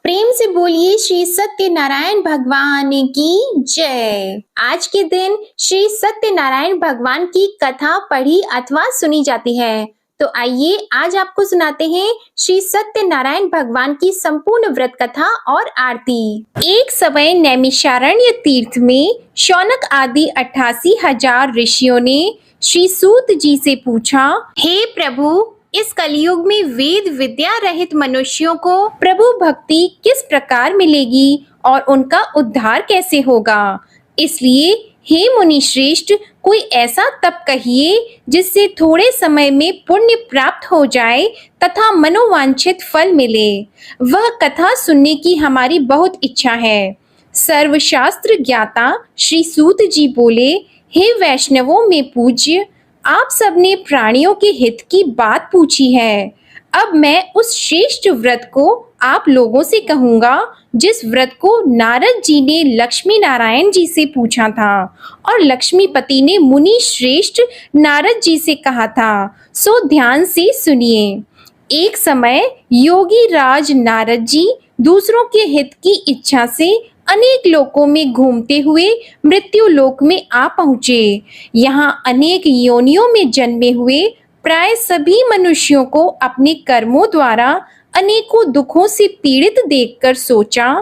प्रेम से बोलिए श्री सत्यनारायण भगवान की जय। आज के दिन श्री सत्यनारायण भगवान की कथा पढ़ी अथवा सुनी जाती है। तो आइए आज आपको सुनाते हैं श्री सत्यनारायण भगवान की संपूर्ण व्रत कथा और आरती। एक समय नैमिषारण्य तीर्थ में शौनक आदि 88,000 ऋषियों ने श्री सूत जी से पूछा, हे प्रभु, इस कलयुग में वेद विद्या रहित मनुष्यों को प्रभु भक्ति किस प्रकार मिलेगी और उनका उद्धार कैसे होगा? इसलिए हे मुनि श्रेष्ठ, कोई ऐसा तप कहिए जिससे थोड़े समय में पुण्य प्राप्त हो जाए तथा मनोवांछित फल मिले। वह कथा सुनने की हमारी बहुत इच्छा है। सर्वशास्त्र ज्ञाता श्री सूत जी बोले, हे वैष्णवों में पूज्य, आप सबने प्राणियों के हित की बात पूछी है। अब मैं उस श्रेष्ठ व्रत को आप लोगों से कहूंगा जिस व्रत को नारद जी ने लक्ष्मी नारायण जी से पूछा था और लक्ष्मीपति ने मुनि श्रेष्ठ नारद जी से कहा था। सो ध्यान से सुनिए। एक समय योगी राज नारद जी दूसरों के हित की इच्छा से अनेक लोकों में घूमते हुए मृत्यु लोक में आ पहुँचे। यहाँ अनेक योनियों में जन्मे हुए प्राय सभी मनुष्यों को अपने कर्मों द्वारा अनेकों दुखों से पीड़ित देखकर सोचा,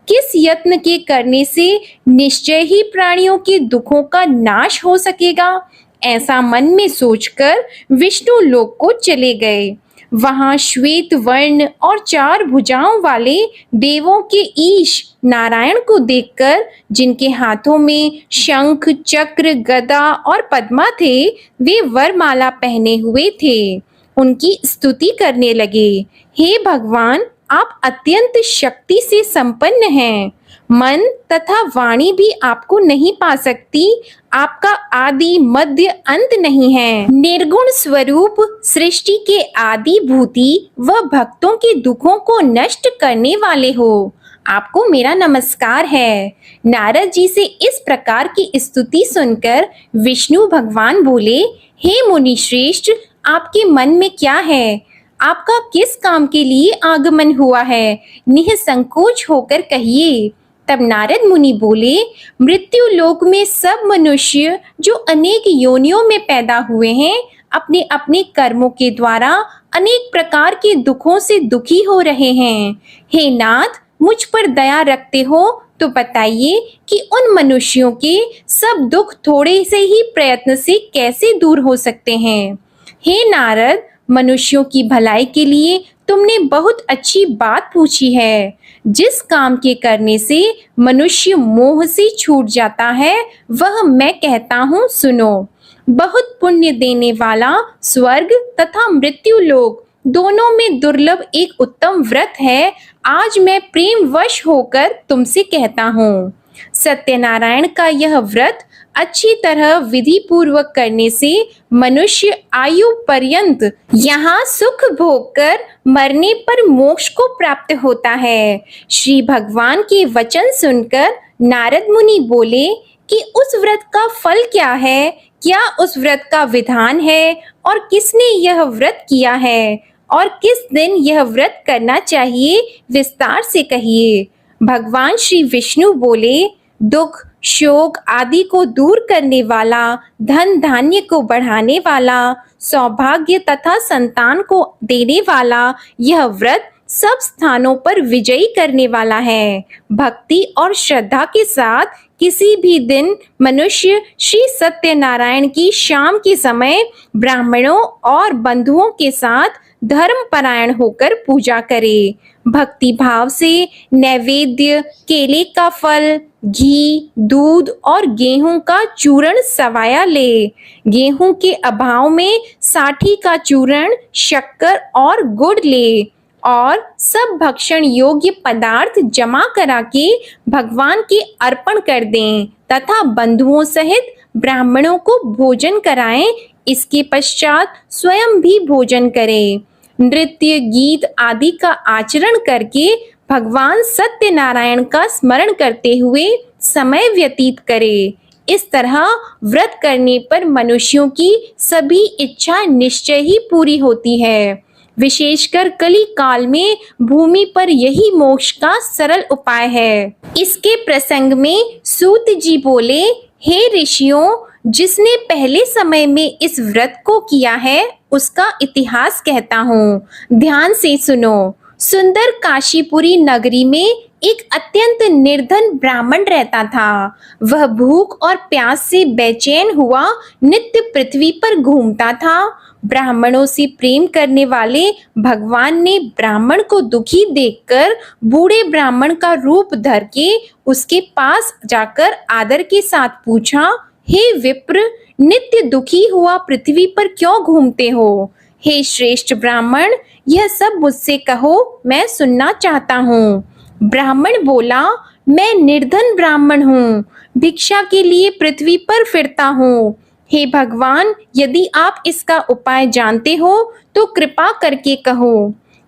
किस यत्न के करने से निश्चय ही प्राणियों के दुखों का नाश हो सकेगा। ऐसा मन में सोचकर विष्णु लोक को चले गए। वहां श्वेत वर्ण और 4 भुजाओं वाले देवों के ईश नारायण को देखकर, जिनके हाथों में शंख चक्र गदा और पद्मा थे, वे वरमाला पहने हुए थे, उनकी स्तुति करने लगे। हे भगवान, आप अत्यंत शक्ति से संपन्न हैं। मन तथा वाणी भी आपको नहीं पा सकती। आपका आदि मध्य अंत नहीं है। निर्गुण स्वरूप सृष्टि के आदि भूति व भक्तों के दुखों को नष्ट करने वाले हो। आपको मेरा नमस्कार है। नारद जी से इस प्रकार की स्तुति सुनकर विष्णु भगवान बोले, हे मुनि श्रेष्ठ, आपके मन में क्या है? आपका किस काम के लिए आगमन हुआ है? निःसंकोच होकर कहिए। तब नारद मुनि बोले, मृत्यु लोक में सब मनुष्य जो अनेक योनियों में पैदा हुए हैं, अपने अपने कर्मों के द्वारा अनेक प्रकार के दुखों से दुखी हो रहे हैं। हे नाथ, मुझ पर दया रखते हो तो बताइए कि उन मनुष्यों के सब दुख थोड़े से ही प्रयत्न से कैसे दूर हो सकते हैं। हे नारद, मनुष्यों की भलाई के लिए तुमने बहुत अच्छी बात पूछी है। जिस काम के करने से मनुष्य मोह से छूट जाता है, वह मैं कहता हूँ, सुनो। बहुत पुण्य देने वाला स्वर्ग तथा मृत्यु लोक दोनों में दुर्लभ एक उत्तम व्रत है। आज मैं प्रेम वश होकर तुमसे कहता हूँ। सत्यनारायण का यह व्रत अच्छी तरह विधि पूर्वक करने से मनुष्य आयु पर्यंत यहाँ सुख भोग कर मरने पर मोक्ष को प्राप्त होता है। श्री भगवान के वचन सुनकर नारद मुनि बोले कि उस व्रत का फल क्या है? क्या उस व्रत का विधान है और किसने यह व्रत किया है और किस दिन यह व्रत करना चाहिए? विस्तार से कहिए। भगवान श्री विष्णु बोले, दुख शोक आदि को दूर करने वाला, धन धान्य को बढ़ाने वाला, सौभाग्य तथा संतान को देने वाला यह व्रत सब स्थानों पर विजयी करने वाला है। भक्ति और श्रद्धा के साथ किसी भी दिन मनुष्य श्री सत्यनारायण की शाम के समय ब्राह्मणों और बंधुओं के साथ धर्मपरायण होकर पूजा करे। भक्ति भाव से नैवेद्य, केले का फल, घी, दूध और गेहूं का चूर्ण सवाया ले। गेहूं के अभाव में साठी का चूर्ण, शक्कर और गुड़ ले और सब भक्षण योग्य पदार्थ जमा करा के भगवान के अर्पण कर दें तथा बंधुओं सहित ब्राह्मणों को भोजन कराएं। इसके पश्चात स्वयं भी भोजन करें। नृत्य गीत आदि का आचरण करके भगवान सत्यनारायण का स्मरण करते हुए समय व्यतीत करे। इस तरह व्रत करने पर मनुष्यों की सभी इच्छा निश्चय ही पूरी होती है। विशेषकर कली काल में भूमि पर यही मोक्ष का सरल उपाय है। इसके प्रसंग में सूत जी बोले, हे ऋषियों, जिसने पहले समय में इस व्रत को किया है उसका इतिहास कहता हूँ, ध्यान से सुनो। सुंदर काशीपुरी नगरी में एक अत्यंत निर्धन ब्राह्मण रहता था। वह भूख और प्यास से बेचैन हुआ नित्य पृथ्वी पर घूमता था। ब्राह्मणों से प्रेम करने वाले भगवान ने ब्राह्मण को दुखी देखकर बूढ़े ब्राह्मण का रूप धर के उसके पास जाकर आदर के साथ पूछा, हे विप्र, नित्य दुखी हुआ पृथ्वी पर क्यों घूमते हो? हे श्रेष्ठ ब्राह्मण, यह सब मुझसे कहो, मैं सुनना चाहता हूँ। ब्राह्मण बोला, मैं निर्धन ब्राह्मण हूँ, भिक्षा के लिए पृथ्वी पर फिरता हूँ। हे भगवान, यदि आप इसका उपाय जानते हो तो कृपा करके कहो।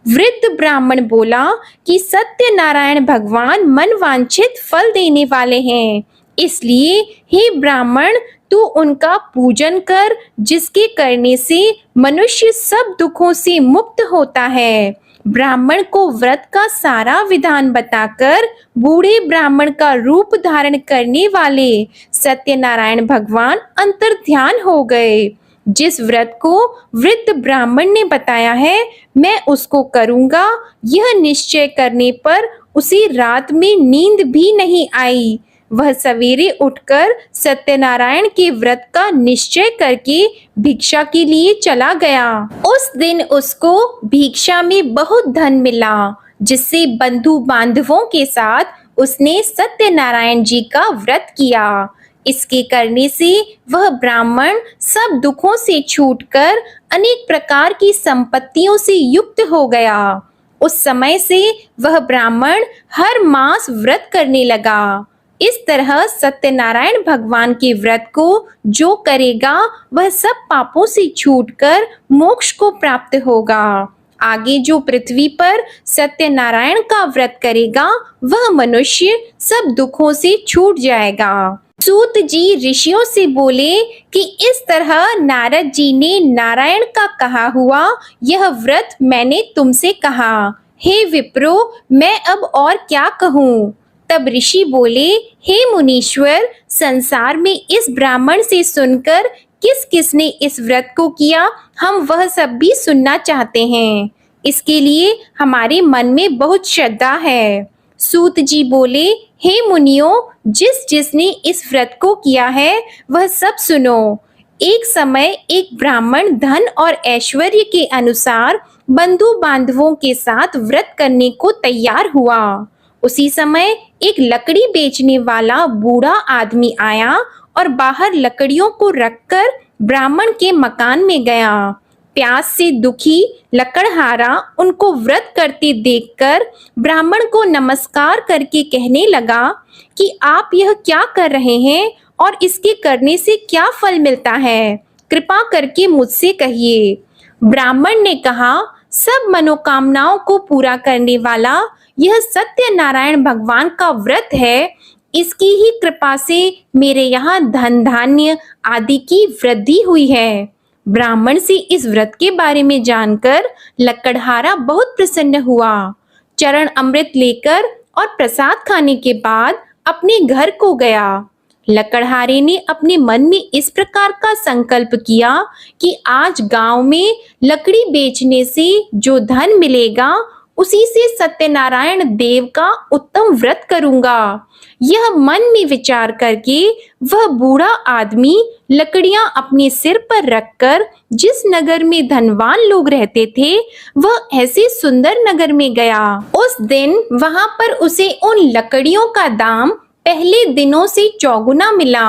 वृद्ध ब्राह्मण बोला कि सत्यनारायण भगवान मन वांछित फल देने वाले हैं, इसलिए हे ब्राह्मण, तू उनका पूजन कर, जिसके करने से मनुष्य सब दुखों से मुक्त होता है। ब्राह्मण को व्रत का सारा विधान बताकर बूढ़े ब्राह्मण का रूप धारण करने वाले सत्यनारायण भगवान अंतर्ध्यान हो गए। जिस व्रत को वृद्ध ब्राह्मण ने बताया है, मैं उसको करूंगा, यह निश्चय करने पर उसे रात में नींद भी नहीं आई। वह सवेरे उठकर सत्यनारायण के व्रत का निश्चय करके भिक्षा के लिए चला गया। उस दिन उसको भिक्षा में बहुत धन मिला, जिससे बंधु बांधवों के साथ उसने सत्यनारायण जी का व्रत किया। इसके करने से वह ब्राह्मण सब दुखों से छूटकर अनेक प्रकार की संपत्तियों से युक्त हो गया। उस समय से वह ब्राह्मण हर मास व्रत करने लगा। इस तरह सत्यनारायण भगवान के व्रत को जो करेगा वह सब पापों से छूटकर मोक्ष को प्राप्त होगा। आगे जो पृथ्वी पर सत्यनारायण का व्रत करेगा वह मनुष्य सब दुखों से छूट जाएगा। सूत जी ऋषियों से बोले कि इस तरह नारद जी ने नारायण का कहा हुआ यह व्रत मैंने तुमसे कहा। हे विप्रो, मैं अब और क्या कहूँ? तब ऋषि बोले, हे मुनीश्वर, संसार में इस ब्राह्मण से सुनकर किस किसने इस व्रत को किया, हम वह सब भी सुनना चाहते हैं। इसके लिए हमारे मन में बहुत श्रद्धा है। सूत जी बोले, हे मुनियों, जिसने इस व्रत को किया है वह सब सुनो। एक समय एक ब्राह्मण धन और ऐश्वर्य के अनुसार बंधु बांधवों के साथ व्रत करने को तैयार हुआ। उसी समय एक लकड़ी बेचने वाला बूढ़ा आदमी आया और बाहर लकड़ियों को रखकर ब्राह्मण के मकान में गया। प्यास से दुखी लकड़हारा उनको व्रत करते देखकर ब्राह्मण को नमस्कार करके कहने लगा कि आप यह क्या कर रहे हैं और इसके करने से क्या फल मिलता है, कृपा करके मुझसे कहिए। ब्राह्मण ने कहा, सब मनोकामनाओं को पूरा करने वाला यह सत्यनारायण भगवान का व्रत है। इसकी ही कृपा से मेरे यहाँ धन धान्य आदि की वृद्धि हुई है। ब्राह्मण से इस व्रत के बारे में जानकर लकड़हारा बहुत प्रसन्न हुआ। चरण अमृत लेकर और प्रसाद खाने के बाद अपने घर को गया। लकड़हारे ने अपने मन में इस प्रकार का संकल्प किया कि आज गांव में लकड़ी बेचने से जो धन मिलेगा उसी से सत्यनारायण देव का उत्तम व्रत करूंगा। यह मन में विचार करके वह बूढ़ा आदमी लकड़ियां अपने सिर पर रखकर जिस नगर में धनवान लोग रहते थे वह ऐसे सुंदर नगर में गया। उस दिन वहां पर उसे उन लकड़ियों का दाम पहले दिनों से चौगुना मिला।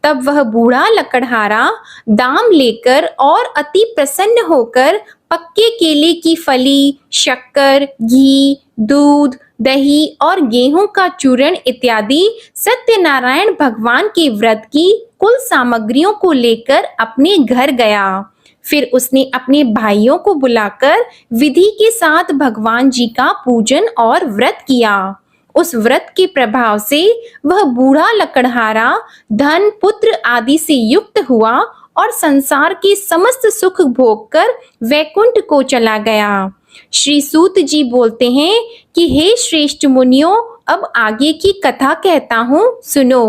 तब वह बूढ़ा लकड़हारा दाम लेकर और अति प्रसन्न होकर पक्के केले की फली, शक्कर, घी, दूध, दही और गेहूं का चूर्ण इत्यादि सत्यनारायण भगवान के व्रत की कुल सामग्रियों को लेकर अपने घर गया। फिर उसने अपने भाइयों को बुलाकर विधि के साथ भगवान जी का पूजन और व्रत किया। उस व्रत के प्रभाव से वह बूढ़ा लकड़हारा धन पुत्र आदि से युक्त हुआ और संसार के समस्त सुख भोग कर वैकुंठ को चला गया। श्री सूत जी बोलते हैं कि हे श्रेष्ठ मुनियों, अब आगे की कथा कहता हूँ, सुनो।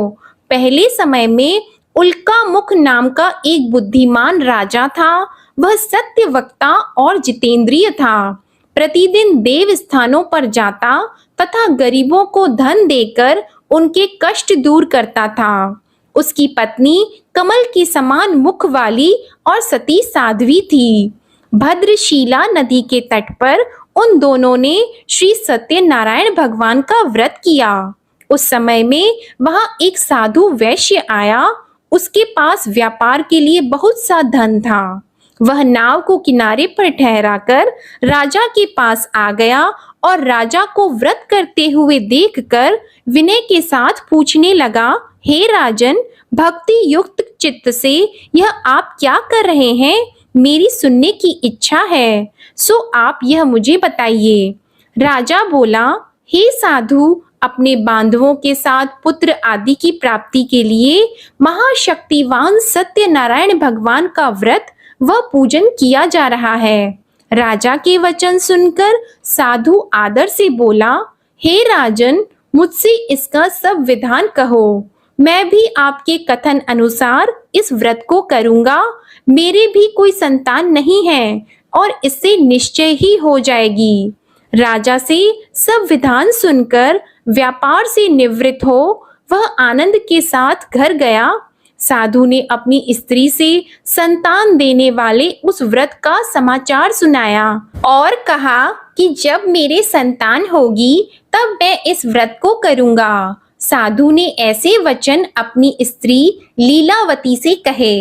पहले समय में उल्का मुख नाम का एक बुद्धिमान राजा था। वह सत्य वक्ता और जितेंद्रिय था। प्रतिदिन देव स्थानों पर जाता तथा गरीबों को धन देकर उनके कष्ट दूर करता था। उसकी पत्नी कमल की समान मुख वाली और सती साध्वी थी। भद्रशीला नदी के तट पर उन दोनों ने श्री सत्यनारायण भगवान का व्रत किया। उस समय में वहां एक साधु वैश्य आया। उसके पास व्यापार के लिए बहुत सा धन था। वह नाव को किनारे पर ठहराकर राजा के पास आ गया और राजा को व्रत करते हुए देखकर विनय के साथ पूछने लगा, हे राजन, भक्ति युक्त चित्त से यह आप क्या कर रहे हैं? मेरी सुनने की इच्छा है, सो आप यह मुझे बताइए। राजा बोला, हे साधु, अपने बांधवों के साथ पुत्र आदि की प्राप्ति के लिए महाशक्तिवान सत्यनारायण भगवान का व्रत व पूजन किया जा रहा है। राजा के वचन सुनकर साधु आदर से बोला, हे राजन, मुझसे इसका सब विधान कहो। मैं भी आपके कथन अनुसार इस व्रत को करूंगा। मेरे भी कोई संतान नहीं है और इससे निश्चय ही हो जाएगी। राजा से सब विधान सुनकर व्यापार से निवृत्त हो वह आनंद के साथ घर गया। साधु ने अपनी स्त्री से संतान देने वाले उस व्रत का समाचार सुनाया और कहा कि जब मेरे संतान होगी तब मैं इस व्रत को करूंगा। साधु ने ऐसे वचन अपनी स्त्री लीलावती से कहे।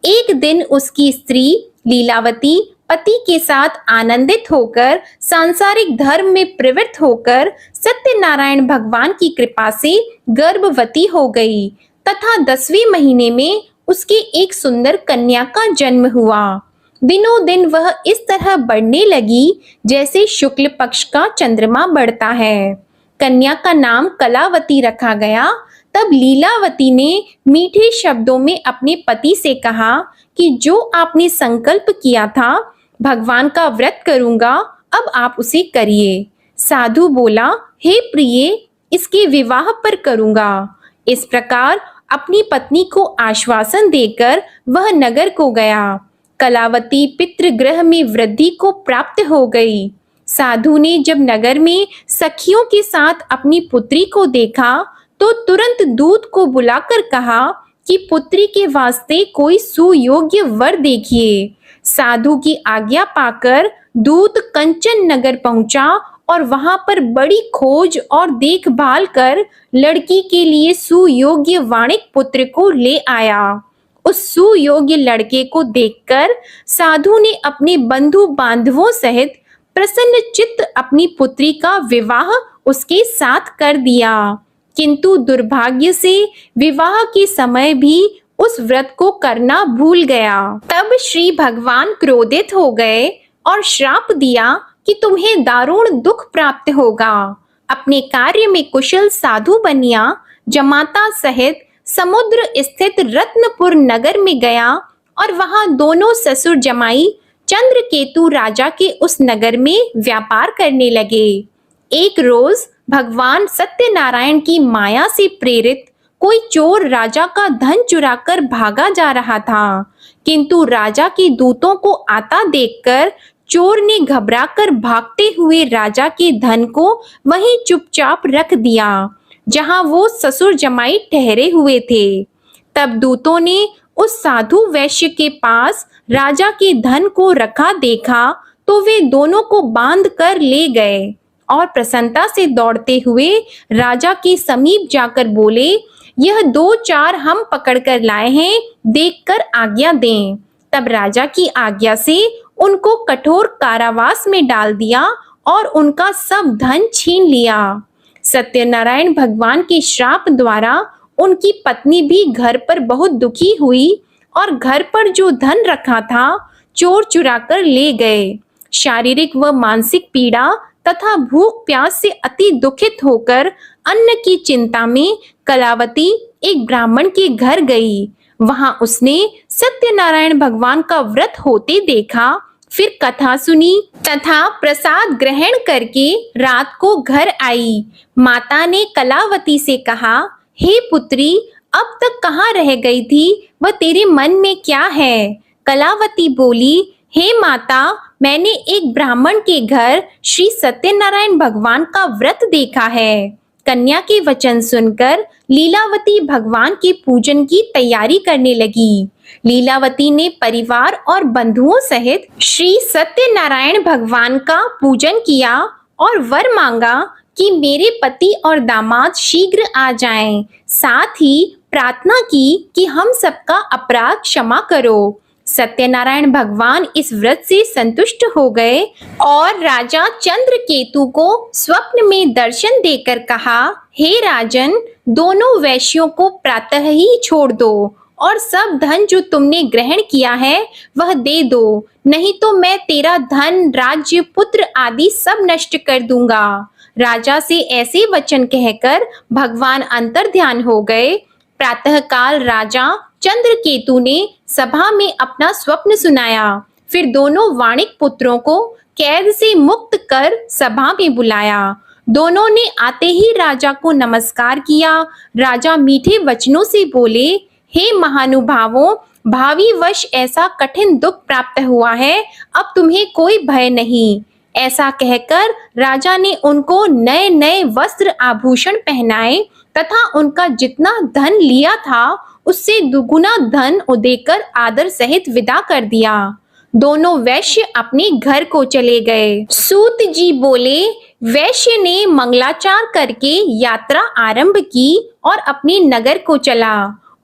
एक दिन उसकी स्त्री लीलावती पति के साथ आनंदित होकर सांसारिक धर्म में प्रवृत्त होकर सत्यनारायण भगवान की कृपा से गर्भवती हो गई तथा 10वें महीने में उसके एक सुंदर कन्या का जन्म हुआ। दिनों दिन वह इस तरह बढ़ने लगी जैसे शुक्ल पक्ष का चंद्रमा बढ़ता है। कन्या का नाम कलावती रखा गया। तब लीलावती ने मीठे शब्दों में अपने पति से कहा कि जो आपने संकल्प किया था, भगवान का व्रत करूंगा, अब आप उसे करिए। साधु बोला, हे प्रिय, इसके विवाह पर करूंगा। इस प्रकार अपनी पत्नी को आश्वासन देकर वह नगर को गया। कलावती पितृगृह में वृद्धि को प्राप्त हो गई। साधु ने जब नगर में सखियों के साथ अपनी पुत्री को देखा तो तुरंत दूत को बुलाकर कहा कि पुत्री के वास्ते कोई सुयोग्य वर देखिए। साधु की आज्ञा पाकर दूत कंचन नगर पहुंचा और वहां पर बड़ी खोज और देखभाल कर लड़की के लिए सुयोग्य वाणिक पुत्र को ले आया। उस सुयोग्य लड़के को देखकर साधु ने अपने बंधु बांधवों सहित प्रसन्न चित्त अपनी पुत्री का विवाह उसके साथ कर दिया। किंतु दुर्भाग्य से विवाह के समय भी उस व्रत को करना भूल गया। तब श्री भगवान क्रोधित हो गए और श्राप दिया कि तुम्हें दारुण दुख प्राप्त होगा। अपने कार्य में कुशल साधु बनिया जमाता सहित समुद्र स्थित रत्नपुर नगर में गया और वहां दोनों ससुर जमाई चंद्रकेतु राजा के उस नगर में व्यापार करने लगे। एक रोज भगवान सत्यनारायण की माया से प्रेरित कोई चोर राजा का धन चुराकर भागा जा रहा था, किंतु राजा के दूतों को आता देखकर चोर ने घबराकर भागते हुए राजा के धन को वहीं चुपचाप रख दिया जहां वो ससुर जमाई ठहरे हुए थे। तब दूतों ने उस साधु वैश्य के पास राजा के धन को रखा देखा तो वे दोनों को बांध कर ले गए और प्रसन्नता से दौड़ते हुए राजा के समीप जाकर बोले, यह 2-4 हम पकड़ कर लाए हैं, देखकर आज्ञा दें। तब राजा की आज्ञा से उनको कठोर कारावास में डाल दिया और उनका सब धन छीन लिया। सत्यनारायण भगवान के श्राप द्वारा उनकी पत्नी भी घर पर बहुत दुखी हुई और घर पर जो धन रखा था चोर चुरा कर ले गए। शारीरिक व मानसिक पीड़ा तथा भूख प्यास से अति दुखित होकर अन्न की चिंता में कलावती एक ब्राह्मण के घर गई। वहां उसने सत्यनारायण भगवान का व्रत होते देखा। फिर कथा सुनी तथा प्रसाद ग्रहण करके रात को घर आई। माता ने कलावती से कहा, हे पुत्री, अब तक कहाँ रह गई थी? वह तेरे मन में क्या है? कलावती बोली, हे माता, मैंने एक ब्राह्मण के घर श्री सत्यनारायण भगवान का व्रत देखा है। कन्या के वचन सुनकर लीलावती भगवान के पूजन की तैयारी करने लगी। लीलावती ने परिवार और बंधुओं सहित श्री सत्यनारायण भगवान का पूजन किया और वर मांगा कि मेरे पति और दामाद शीघ्र आ जाएं। साथ ही प्रार्थना की कि हम सबका अपराध क्षमा करो। सत्यनारायण भगवान इस व्रत से संतुष्ट हो गए और राजा चंद्रकेतु को स्वप्न में दर्शन देकर कहा, हे राजन, दोनों वैश्यों को प्रातः ही छोड़ दो और सब धन जो तुमने ग्रहण किया है वह दे दो, नहीं तो मैं तेरा धन, राज्य, पुत्र आदि सब नष्ट कर दूंगा। राजा से ऐसे वचन कहकर भगवान अंतर्ध्यान हो गए। प्रातःकाल राजा चंद्रकेतु ने सभा में अपना स्वप्न सुनाया। फिर दोनों वाणिक पुत्रों को कैद से मुक्त कर सभा में बुलाया। दोनों ने आते ही राजा को नमस्कार किया। राजा मीठे वचनों से बोले, हे महानुभावों, भावी वश ऐसा कठिन दुख प्राप्त हुआ है, अब तुम्हें कोई भय नहीं। ऐसा कहकर राजा ने उनको नए नए वस्त्र आभूषण पहनाए तथा उनका जितना धन लिया था उससे दुगुना धन देकर आदर सहित विदा कर दिया। दोनों वैश्य अपने घर को चले गए। सूत जी बोले, वैश्य ने मंगलाचार करके यात्रा आरंभ की और अपने नगर को चला।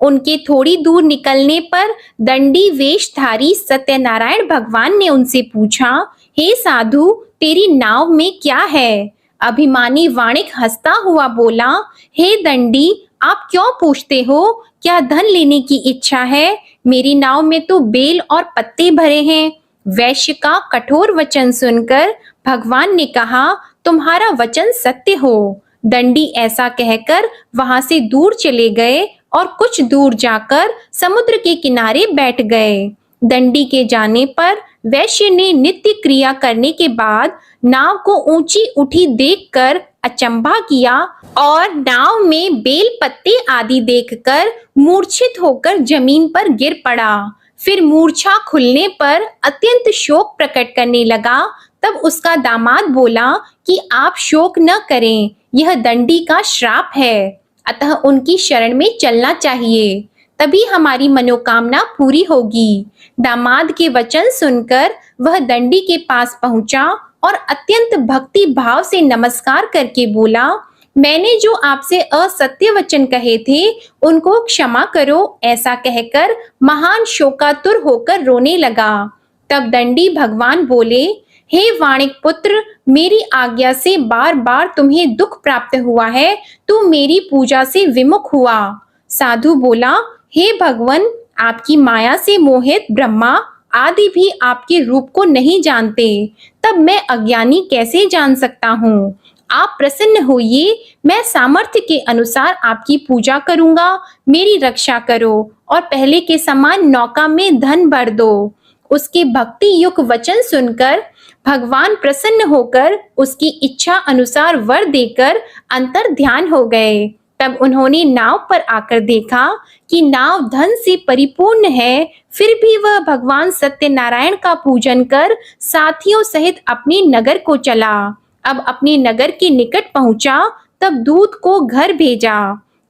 उनके थोड़ी दूर निकलने पर दंडी वेशधारी सत्यनारायण भगवान ने उनसे पूछा, हे साधु, तेरी नाव में क्या है? अभिमानी वाणिक हंसता हुआ बोला, हे दंडी, आप क्यों पूछते हो? क्या धन लेने की इच्छा है? मेरी नाव में तो बेल और पत्ते भरे हैं। वैश्य का कठोर वचन सुनकर भगवान ने कहा, तुम्हारा वचन सत्य हो। दंडी ऐसा कहकर वहां से दूर चले गए और कुछ दूर जाकर समुद्र के किनारे बैठ गए। दंडी के जाने पर वैश्य ने नित्य क्रिया करने के बाद नाव को ऊंची उठी देखकर अचंभा किया और नाव में बेल पत्ते आदि देखकर मूर्छित होकर जमीन पर गिर पड़ा। फिर मूर्छा खुलने पर अत्यंत शोक प्रकट करने लगा। तब उसका दामाद बोला कि आप शोक न करें, यह दंडी का श्राप है, अतः उनकी शरण में चलना चाहिए, तभी हमारी मनोकामना पूरी होगी। दामाद के वचन सुनकर वह दंडी के पास पहुंचा और अत्यंत भक्ति भाव से नमस्कार करके बोला, मैंने जो आपसे असत्य वचन कहे थे उनको क्षमा करो। ऐसा कहकर महान शोकातुर होकर रोने लगा। तब दंडी भगवान बोले, हे वाणिक पुत्र, मेरी आज्ञा से बार बार तुम्हें दुख प्राप्त हुआ है, तू मेरी पूजा से विमुख हुआ। साधु बोला, हे भगवान, आपकी माया से मोहित ब्रह्मा आदि भी आपके रूप को नहीं जानते, तब मैं अज्ञानी कैसे जान सकता हूँ? आप प्रसन्न होइए, मैं सामर्थ्य के अनुसार आपकी पूजा करूंगा। मेरी रक्षा करो और पहले के समान नौका में धन भर दो। उसके भक्ति युक्त वचन सुनकर भगवान प्रसन्न होकर उसकी इच्छा अनुसार वर देकर अंतर ध्यान हो गए। तब उन्होंने नाव पर आकर देखा कि नाव धन से परिपूर्ण है, फिर भी वह भगवान सत्यनारायण का पूजन कर साथियों सहित अपने नगर को चला। अब अपने नगर के निकट पहुंचा, तब दूत को घर भेजा।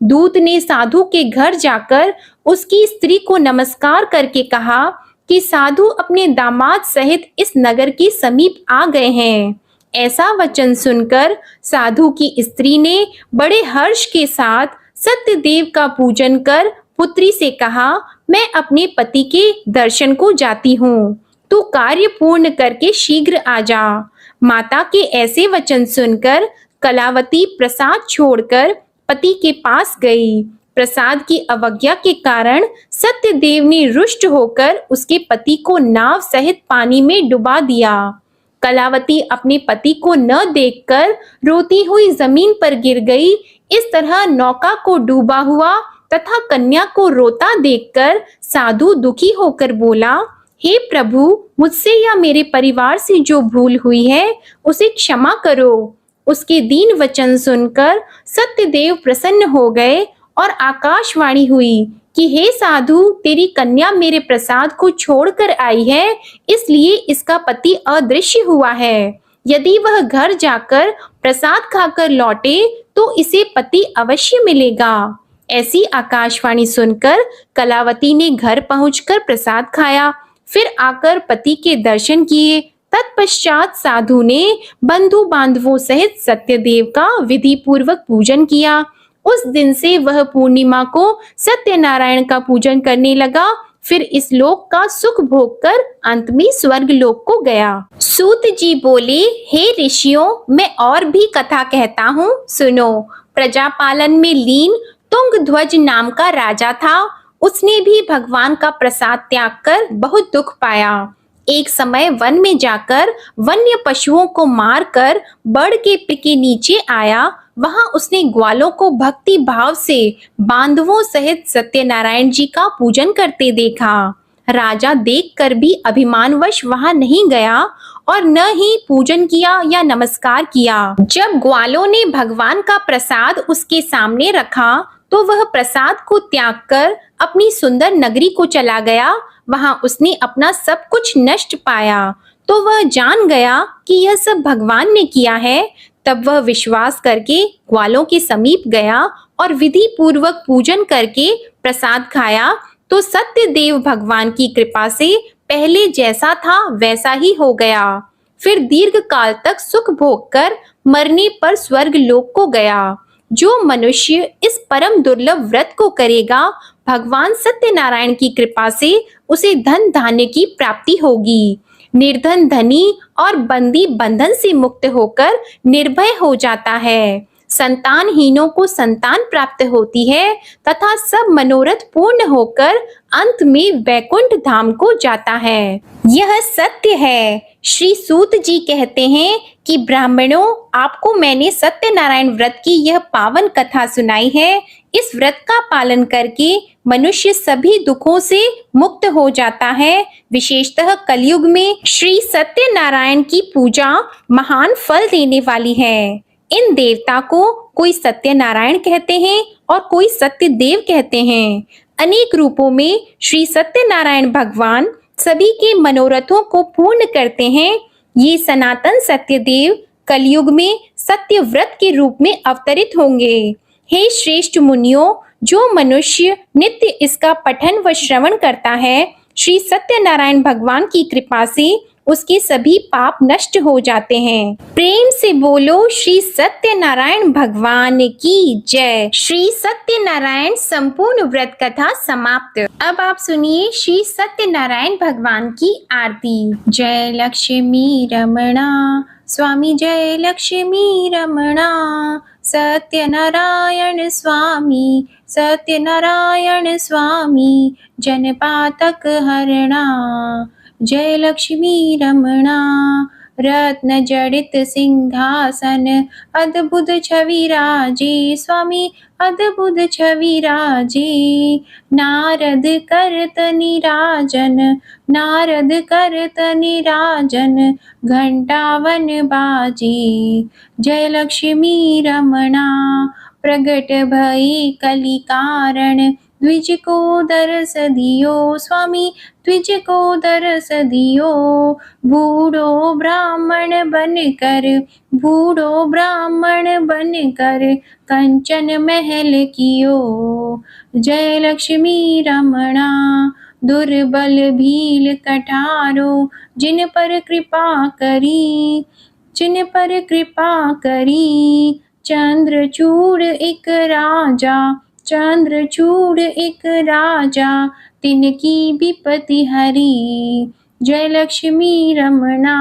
दूत ने साधु के घर जाकर उसकी स्त्री को नमस्कार करके कहा कि साधु अपने दामाद सहित इस नगर के समीप आ गए हैं। ऐसा वचन सुनकर साधु की स्त्री ने बड़े हर्ष के साथ सत्यदेव का पूजन कर पुत्री से कहा, मैं अपने पति के दर्शन को जाती हूँ, तू कार्य पूर्ण करके शीघ्र आ जा। माता के ऐसे वचन सुनकर कलावती प्रसाद छोड़कर पति के पास गई। प्रसाद की अवज्ञा के कारण सत्यदेव ने रुष्ट होकर उसके पति को नाव सहित पानी में डुबा दिया। कलावती अपने पति को न देखकर रोती हुई जमीन पर गिर गई। इस तरह नौका को डूबा हुआ तथा कन्या को रोता देखकर साधु दुखी होकर बोला, हे प्रभु, मुझसे या मेरे परिवार से जो भूल हुई है उसे क्षमा करो। उसके दीन वचन सुनकर सत्यदेव प्रसन्न हो गए और आकाशवाणी हुई कि हे साधु, तेरी कन्या मेरे प्रसाद को छोड़कर आई है, इसलिए इसका पति अदृश्य हुआ है। यदि वह घर जाकर प्रसाद खाकर लौटे तो इसे पति अवश्य मिलेगा। ऐसी आकाशवाणी सुनकर कलावती ने घर पहुंचकर प्रसाद खाया, फिर आकर पति के दर्शन किए। तत्पश्चात साधु ने बंधु बांधवों सहित सत्यदेव का विधि पूर्वक पूजन किया। उस दिन से वह पूर्णिमा को सत्यनारायण का पूजन करने लगा। फिर इस लोक का सुख भोग कर अंत में स्वर्ग लोक को गया। सूत जी बोले, हे ऋषियों, मैं और भी कथा कहता हूँ, सुनो। प्रजापालन में लीन तुंगध्वज नाम का राजा था। उसने भी भगवान का प्रसाद त्याग कर बहुत दुख पाया। एक समय वन में जाकर वन्य पशुओं को मारकर बड़ के पेड़ के नीचे आया। वहां उसने ग्वालों को भक्ति भाव से बांधवों सहित सत्यनारायण जी का पूजन करते देखा। राजा देखकर भी अभिमानवश वहां नहीं गया और न ही पूजन किया या नमस्कार किया। जब ग्वालों ने भगवान का प्रसाद उसके सामने रखा तो वह प्रसाद को त्याग कर अपनी सुंदर नगरी को चला गया। वहां उसने अपना सब कुछ नष्ट पाया तो वह जान गया कि यह सब भगवान ने किया है। तब वह विश्वास करके ग्वालों के समीप गया और विधि पूर्वक पूजन करके प्रसाद खाया तो सत्यदेव भगवान की कृपा से पहले जैसा था वैसा ही हो गया। फिर दीर्घ काल तक सुख भोग कर मरने पर स्वर्ग लोक को गया। जो मनुष्य इस परम दुर्लभ व्रत को करेगा, भगवान सत्यनारायण की कृपा से उसे धन धान्य की प्राप्ति होगी। निर्धन धनी और बंदी बंधन से मुक्त होकर निर्भय हो जाता है। संतानहीनों को संतान प्राप्त होती है तथा सब मनोरथ पूर्ण होकर अंत में वैकुंठ धाम को जाता है। यह सत्य है। श्री सूत जी कहते हैं कि ब्राह्मणों, आपको मैंने सत्यनारायण व्रत की यह पावन कथा सुनाई है। इस व्रत का पालन करके मनुष्य सभी दुखों से मुक्त हो जाता है। विशेषतः कलयुग में श्री सत्यनारायण की पूजा महान फल देने वाली है। इन देवता को कोई सत्यनारायण कहते हैं और कोई सत्यदेव कहते हैं। अनेक रूपों में श्री सत्यनारायण भगवान सभी के मनोरथों को पूर्ण करते हैं। ये सनातन सत्यदेव कलयुग में सत्य व्रत के रूप में अवतरित होंगे। हे श्रेष्ठ मुनियों, जो मनुष्य नित्य इसका पठन व श्रवण करता है, श्री सत्यनारायण भगवान की कृपा से उसके सभी पाप नष्ट हो जाते हैं। प्रेम से बोलो श्री सत्यनारायण भगवान की जय। श्री सत्यनारायण संपूर्ण व्रत कथा समाप्त। अब आप सुनिए श्री सत्यनारायण भगवान की आरती। जय लक्ष्मी रमणा स्वामी, जय लक्ष्मी रमणा। सत्यनारायण स्वामी, सत्यनारायण स्वामी, जनपातक हरणा। जय लक्ष्मी रमणा। रत्न जड़ित सिंहासन, अद्भुत छवि राजे स्वामी, अद्भुत छवि राजे। नारद करत निराजन, नारद करत निराजन, घंटावन बाजे। जय लक्ष्मी रमणा। प्रगट भई कलि कारण, द्विज को दरस दियो स्वामी, द्विज को दरस दियो। बूढ़ो ब्राह्मण बनकर, बूढ़ो ब्राह्मण बनकर, कंचन महल कियो। जय लक्ष्मी रमणा। दुर्बल भील कठारो, जिन पर कृपा करी, जिन पर कृपा करी। चंद्रचूड़ एक राजा, चंद्रचूड़ एक राजा, तिनकी विपत्ति हरी। जय लक्ष्मी रमणा।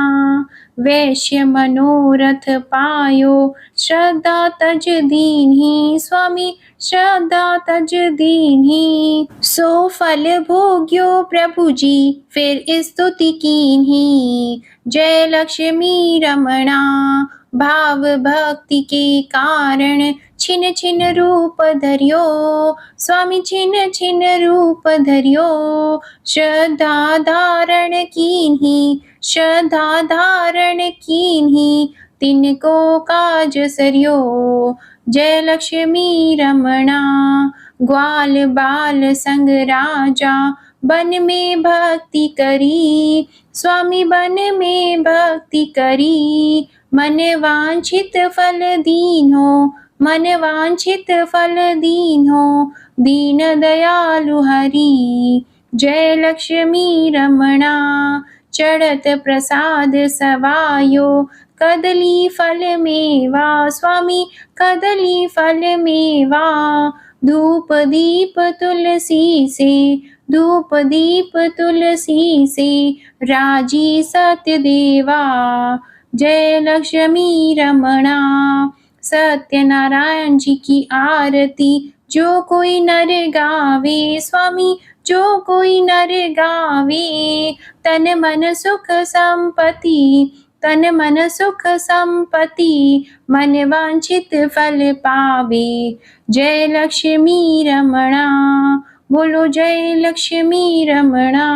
वैश्य मनोरथ पायो, श्रद्धा तज दीन्ही स्वामी, श्रद्धा तज दीन्ही। सो फल भोग्यो प्रभु जी, फिर स्तुति कीन्ही। जय लक्ष्मी रमणा। भाव भक्ति के कारण छिन छिन रूप धरियो, स्वामी छिन छिन रूप धरियो। श्रद्धा धारण कीन्ही, श्रद्धा धारण कीन्ही, तिनको काज सरियो। जय लक्ष्मी रमणा, ग्वाल बाल संग राजा, बन में भक्ति करी, स्वामी बन में भक्ति करी। मन वांछित फल दीन्हो, मन वांछित फल दीन्हो, दीन दयालु हरि। जय लक्ष्मी रमणा, चढ़त प्रसाद सवायो, कदली फल मेवा, स्वामी कदली फल मेवा। धूप दीप तुलसी से, धूप दीप तुलसी से, राजी सत्य देवा। जय लक्ष्मी रमणा, सत्यनारायण जी की आरती जो कोई नर गावे, स्वामी जो कोई नर गावे। तन मन सुख संपत्ति, तन मन सुख संपत्ति, मन वांछित फल पावे। जय लक्ष्मी रमणा, बोलो जय लक्ष्मी रमणा।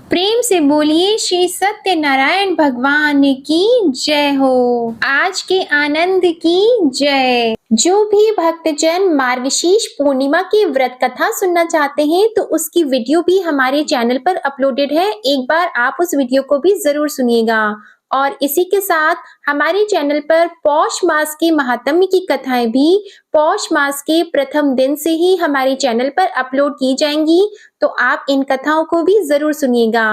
प्रेम से बोलिए श्री सत्यनारायण भगवान की जय हो। आज के आनंद की जय। जो भी भक्तजन मार्गशीर्ष पूर्णिमा की व्रत कथा सुनना चाहते हैं तो उसकी वीडियो भी हमारे चैनल पर अपलोडेड है, एक बार आप उस वीडियो को भी जरूर सुनिएगा। और इसी के साथ हमारे चैनल पर पौष मास के महात्म्य की कथाएं भी पौष मास के प्रथम दिन से ही हमारे चैनल पर अपलोड की जाएंगी, तो आप इन कथाओं को भी जरूर सुनिएगा।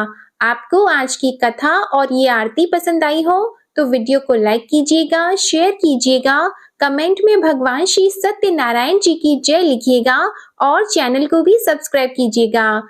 आपको आज की कथा और ये आरती पसंद आई हो तो वीडियो को लाइक कीजिएगा, शेयर कीजिएगा, कमेंट में भगवान श्री सत्यनारायण जी की जय लिखिएगा और चैनल को भी सब्सक्राइब कीजिएगा।